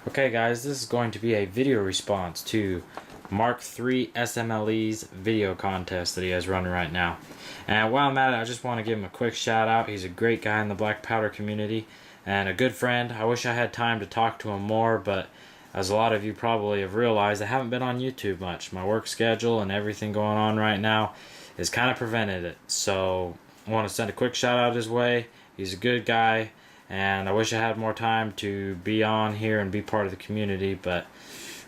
Okay guys, this is going to be a video response to Mark3smle's video contest that he has running right now. And while I'm at it, I just want to give him a quick shout out. He's a great guy in the black powder community and a good friend. I wish I had time to talk to him more, but as a lot of you probably have realized, I haven't been on YouTube much. My work schedule and everything going on right now has kind of prevented it. So I want to send a quick shout out his way. He's a good guy. And I wish I had more time to be on here and be part of the community, but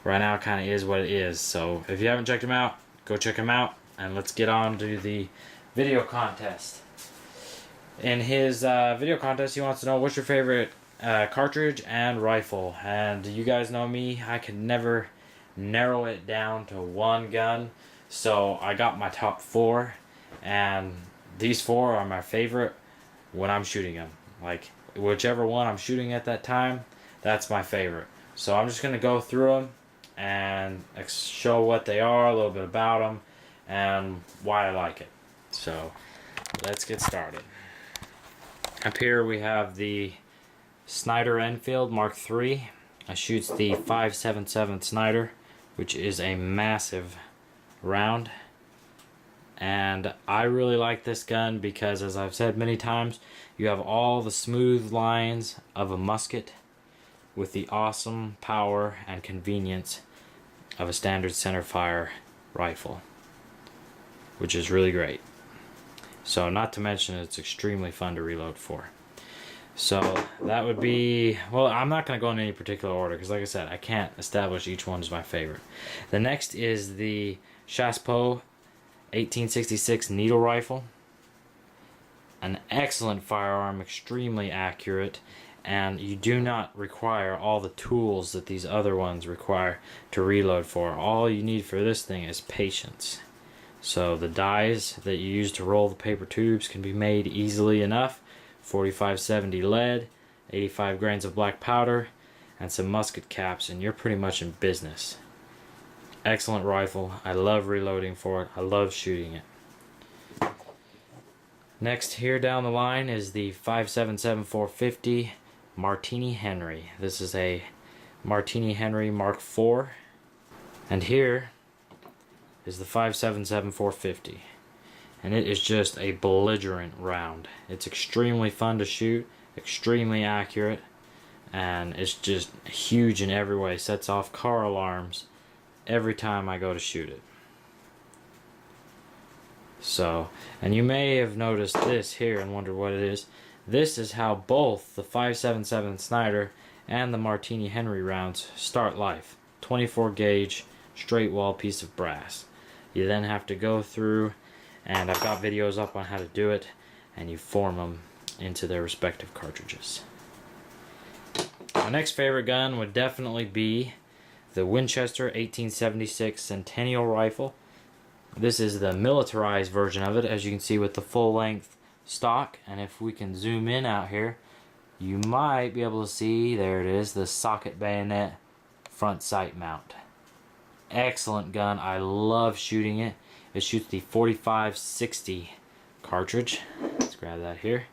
right now it kind of is what it is. So if you haven't checked him out, go check him out, and let's get on to the video contest. In his video contest, he wants to know what's your favorite cartridge and rifle. And you guys know me, I can never narrow it down to one gun. So I got my top 4, and these 4 are my favorite when I'm shooting them. Like, whichever one I'm shooting at that time, that's my favorite. So I'm just going to go through them and show what they are, a little bit about them, and why I like it. So let's get started. Up here we have the Snider Enfield Mark III. I shoots the 5.77 Snider, which is a massive round. And I really like this gun because, as I've said many times, you have all the smooth lines of a musket with the awesome power and convenience of a standard centerfire rifle, which is really great. So not to mention it's extremely fun to reload for. So that would be, well, I'm not going to go in any particular order because, like I said, I can't establish each one as my favorite. The next is the Chassepot 1866 needle rifle. An excellent firearm, extremely accurate, and you do not require all the tools that these other ones require to reload for. All you need for this thing is patience. So the dies that you use to roll the paper tubes can be made easily enough. 4570 lead, 85 grains of black powder, and some musket caps, and you're pretty much in business. Excellent rifle. I love reloading for it. I love shooting it. Next, here down the line is the 5.77 450 Martini Henry. This is a Martini Henry Mark IV. And here is the 5.77 450. And it is just a belligerent round. It's extremely fun to shoot, extremely accurate, and it's just huge in every way. Sets off car alarms every time I go to shoot it. So, and you may have noticed this here and wondered what it is. This is how both the 5.77 Snider and the Martini Henry rounds start life. 24 gauge straight wall piece of brass. You then have to go through, and I've got videos up on how to do it, and you form them into their respective cartridges. My next favorite gun would definitely be the Winchester 1876 Centennial Rifle. This is the militarized version of it, as you can see, with the full length stock. And if we can zoom in out here, you might be able to see, there it is, the socket bayonet front sight mount. Excellent gun. I love shooting it. It shoots the 4560 cartridge. Let's grab that here.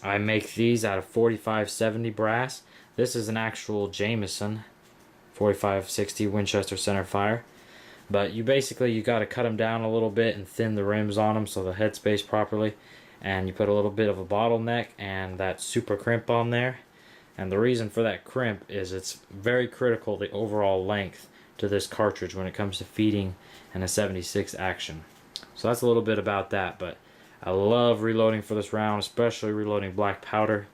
I make these out of 4570 brass. This is an actual Jameson 4560 Winchester centerfire. But you got to cut them down a little bit and thin the rims on them so the head space properly. And you put a little bit of a bottleneck and that super crimp on there. And the reason for that crimp is it's very critical, the overall length to this cartridge when it comes to feeding in a 76 action. So that's a little bit about that. But I love reloading for this round, especially reloading black powder.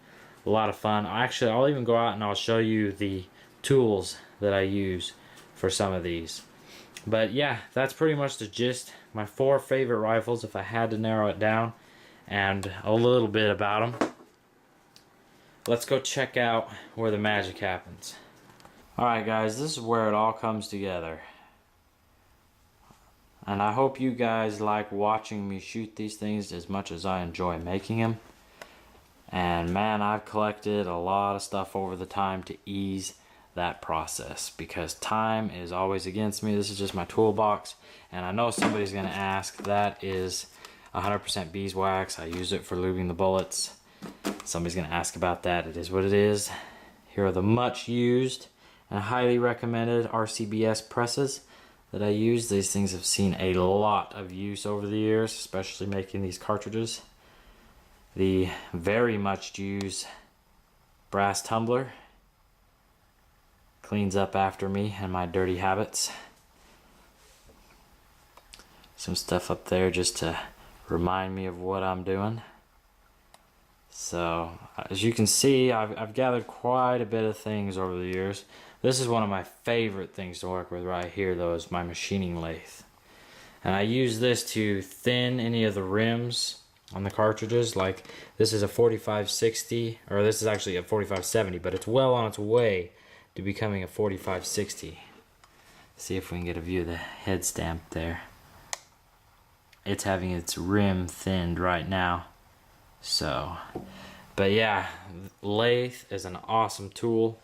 A lot of fun. I'll even go out and I'll show you the tools that I use for some of these. But yeah, that's pretty much the gist. My 4 favorite rifles, if I had to narrow it down, and a little bit about them. Let's go check out where the magic happens. Alright guys, this is where it all comes together. And I hope you guys like watching me shoot these things as much as I enjoy making them. And man, I've collected a lot of stuff over the time to ease that process, because time is always against me. This is just my toolbox, and I know somebody's going to ask, that is 100% beeswax. I use it for lubing the bullets. Somebody's going to ask about that. It is what it is. Here are the much used and highly recommended RCBS presses that I use. These things have seen a lot of use over the years, especially making these cartridges. The very much used brass tumbler cleans up after me and my dirty habits. Some stuff up there just to remind me of what I'm doing. So as you can see, I've gathered quite a bit of things over the years. This is one of my favorite things to work with right here though, is my machining lathe. And I use this to thin any of the rims on the cartridges. Like this is a 4560, or this is actually a 4570, but it's well on its way to becoming a 4560. See if we can get a view of the head stamp there. It's having its rim thinned right now. So, but yeah, lathe is an awesome tool.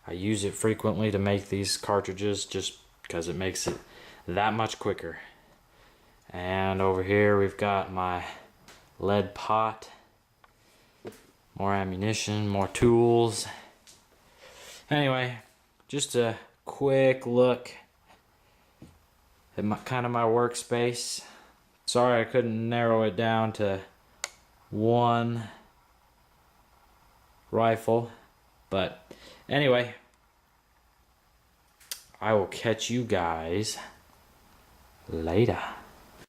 I use it frequently to make these cartridges just because it makes it that much quicker. And over here we've got my lead pot, more ammunition, more tools. Anyway, just a quick look at my workspace. Sorry I couldn't narrow it down to one rifle, but anyway, I will catch you guys later.